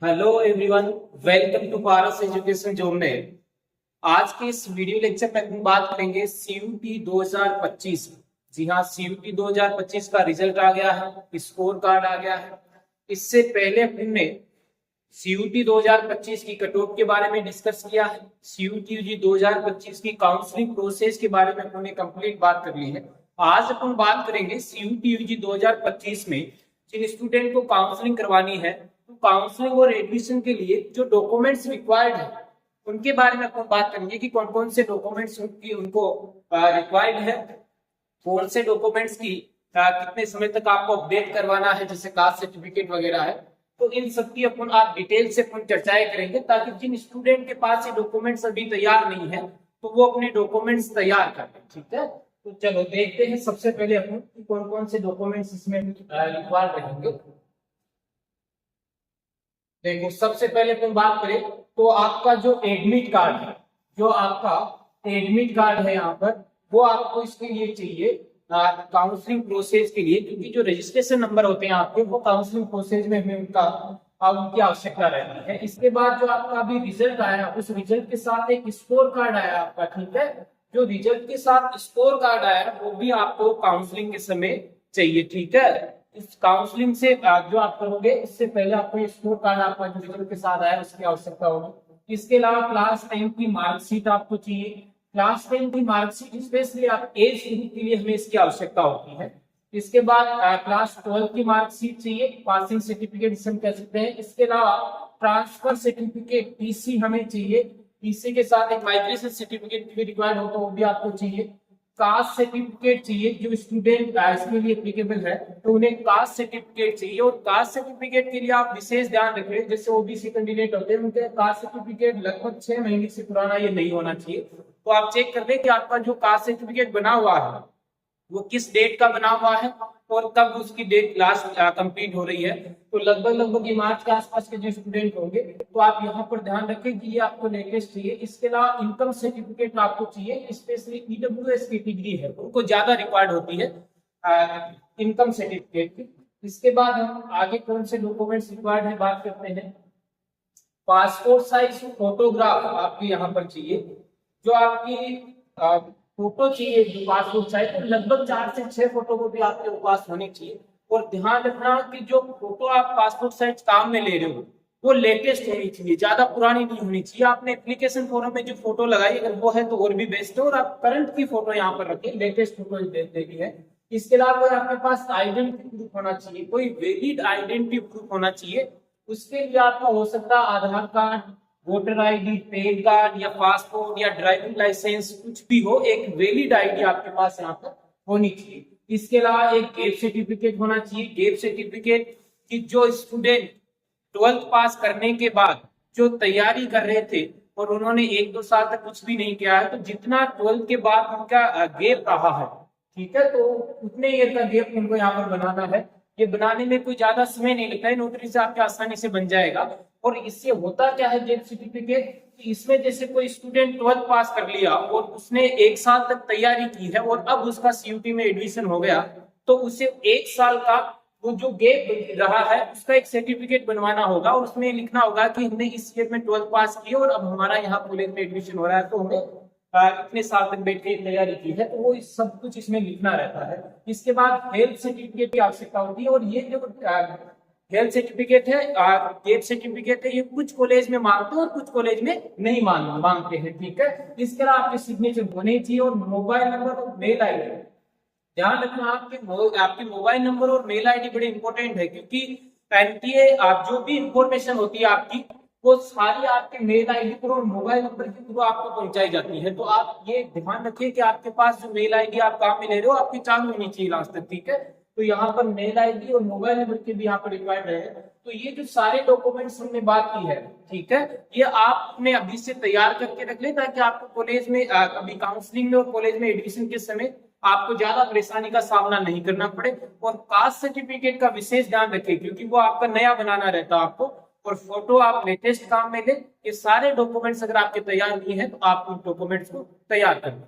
Hello everyone, welcome to Paras education zone में। आज के इस वीडियो लेक्चर में हम बात करेंगे सीयूटी 2025। जी हाँ, सीयूटी 2025 का रिजल्ट आ गया है, स्कोर कार्ड आ गया है। इससे पहले हमने सीयूटी 2025 की कट ऑफ के बारे में डिस्कस किया है। सीयूटी 2025 की काउंसलिंग प्रोसेस के बारे में हमने कंप्लीट बात कर ली है। आज अपन बात करेंगे सीयूटी 2025 में जिन स्टूडेंट को काउंसलिंग करवानी है, तो काउंसलिंग और एडमिशन के लिए जो डॉक्यूमेंट्स रिक्वायर्ड है उनके बारे में अपन बात करेंगे कि कौन कौन से डॉक्यूमेंट्स उनको रिक्वायर्ड है, कौन से डॉक्यूमेंट्स की कितने समय तक आपको अपडेट करवाना है, जैसे कास्ट सर्टिफिकेट वगैरह है। तो इन सब की अपन आप डिटेल से अपन चर्चाएं करेंगे, ताकि जिन स्टूडेंट के पास ये डॉक्यूमेंट्स अभी तैयार नहीं है तो वो अपने डॉक्यूमेंट्स तैयार कर लें। ठीक है, तो चलो देखते हैं सबसे पहले अपन कौन कौन से डॉक्यूमेंट्स इसमें रिक्वायर्ड रहेंगे। देखो, सबसे पहले अपन बात करें तो आपका जो एडमिट कार्ड है, यहाँ पर वो आपको इसके लिए चाहिए काउंसलिंग प्रोसेस के लिए, क्योंकि जो रजिस्ट्रेशन नंबर होते हैं आपके, वो काउंसलिंग प्रोसेस में हमें उनकी आवश्यकता रहती है। इसके बाद जो आपका अभी रिजल्ट आया, उस रिजल्ट के साथ एक स्कोर कार्ड आया आपका। ठीक है, जो रिजल्ट के साथ स्कोर कार्ड आया वो भी आपको काउंसलिंग के समय चाहिए। ठीक है, इस काउंसलिंग से जो आप करोगे इससे पहले आपको ये स्कोर कार्ड आपका जो रिजल्ट के साथ आया उसकी आवश्यकता होगी। इसके अलावा क्लास 10 की मार्कशीट आपको चाहिए। क्लास 10 की मार्कशीट स्पेशली आप एज के लिए हमें इसकी आवश्यकता होती है। इसके बाद क्लास 12 की मार्कशीट चाहिए, पासिंग सर्टिफिकेट जिसे हम कह सकते हैं। इसके अलावा ट्रांसफर सर्टिफिकेट टीसी हमें चाहिए। टीसी के साथ एक माइग्रेशन सर्टिफिकेट भी रिक्वायर्ड हो तो वो भी आपको चाहिए। कास्ट सर्टिफिकेट चाहिए, जो स्टूडेंट इसके लिए एप्लीकेबल है तो उन्हें कास्ट सर्टिफिकेट चाहिए। और कास्ट सर्टिफिकेट के लिए आप विशेष ध्यान रखें, जैसे ओबीसी कैंडिडेट होते हैं उनके कास्ट सर्टिफिकेट लगभग 6 महीने से पुराना ये नहीं होना चाहिए। तो आप चेक कर लें कि आपका जो कास्ट सर्टिफिकेट बना हुआ है वो किस डेट का बना हुआ है और कब उसकी डेट लास्ट कंप्लीट हो रही है। तो लगभग ये मार्च के आसपास के जो स्टूडेंट होंगे तो आप यहाँ पर ध्यान रखें कि ये आपको लेटेस्ट चाहिए। इसके अलावा इनकम सर्टिफिकेट आपको चाहिए, स्पेशली ईडब्ल्यूएस की डिग्री है उनको ज्यादा रिक्वायर्ड होती है इनकम सर्टिफिकेट की। इसके बाद हम आगे कौन से डॉक्यूमेंट्स रिक्वायर्ड है बात करते हैं। पासपोर्ट साइज फोटोग्राफ आपकी यहाँ पर चाहिए। जो आपकी फोटो चाहिए जो पासपोर्ट साइज, तो लगभग 4 से 6 फोटो को भी आपके पास होनी चाहिए। और ध्यान रखना कि जो फोटो आप पासपोर्ट साइज काम में ले रहे हो वो लेटेस्ट होनी चाहिए, ज्यादा पुरानी नहीं होनी चाहिए। आपने एप्लीकेशन फॉर्म में जो फोटो लगाई अगर वो है तो और भी बेस्ट है, और आप करंट की फोटो यहाँ पर रखें, लेटेस्ट फोटो देनी है। इसके अलावा कोई आपके पास आइडेंटिटी प्रूफ होना चाहिए, कोई वैलिड आइडेंटिटी प्रूफ होना चाहिए। उसके लिए आपका हो सकता है Aadhaar card, voter ID, PAN card या पासपोर्ट या ड्राइविंग लाइसेंस, कुछ भी हो, एक वैलिड आईडी आपके पास यहाँ पर होनी चाहिए। इसके अलावा एक गैप सर्टिफिकेट होना चाहिए। गैप सर्टिफिकेट कि जो स्टूडेंट 12th पास करने के बाद जो तैयारी कर रहे थे और उन्होंने 1-2 साल तक कुछ भी नहीं किया है, तो जितना 12th के बाद उनका गैप रहा है, ठीक है, तो उतने ईयर का गैप उनको यहाँ पर बनाना है। ये बनाने में कोई ज्यादा समय नहीं लगता है, नोटरी से आपके आसानी से बन जाएगा। और इससे होता क्या है गैप सर्टिफिकेट, इसमें जैसे कोई स्टूडेंट 12th पास कर लिया और उसने 1 साल तक तैयारी की है और अब उसका सीयूटी में एडमिशन हो गया, तो उसे 1 साल का वो जो गैप रहा है उसका एक सर्टिफिकेट बनवाना होगा और उसमें लिखना होगा कि हमने इस ईयर में 12th पास की और अब हमारा यहाँ कॉलेज में एडमिशन हो रहा है, तो हमें इतने साल तक बैठ के तैयारी की है, तो वो सब कुछ इसमें लिखना रहता है। इसके बाद हेल्थ सर्टिफिकेट की आवश्यकता होती है। और ये जो हेल्थ सर्टिफिकेट है, गैप सर्टिफिकेट है, ये कुछ कॉलेज में मांगते हैं और कुछ कॉलेज में नहीं मांगते हैं। ठीक है, इसके अलावा आपके सिग्नेचर होने चाहिए और मोबाइल नंबर और मेल आईडी। ध्यान रखना आपके मोबाइल नंबर और मेल आईडी बड़े इंपॉर्टेंट है, क्योंकि एनटीए आप जो भी इंफॉर्मेशन होती है आपकी वो सारी आपके मेल आईडी पर और मोबाइल नंबर के थ्रू आपको पहुंचाई जाती है। तो आप ये ध्यान रखिए कि आपके पास जो मेल आईडी आप काम में ले रहे हो आपकी चालू होनी चाहिए लास्ट तक। ठीक है, तो यहाँ पर मेल आईडी और मोबाइल नंबर के भी यहाँ पर रिक्वायर्ड है। तो ये जो सारे डॉक्यूमेंट्स हमने बात की है, ठीक है, ये आप अपने अभी से तैयार करके रख ले, ताकि आपको कॉलेज में अभी काउंसलिंग में और कॉलेज में एडमिशन के समय आपको ज्यादा परेशानी का सामना नहीं करना पड़े। और कास्ट सर्टिफिकेट का विशेष ध्यान रखें, क्योंकि वो आपका नया बनाना रहता है आपको। और फोटो आप लेटेस्ट काम में ले। ये सारे डॉक्यूमेंट्स अगर आपके तैयार नहीं है तो आप उन डॉक्यूमेंट्स को तैयार करना।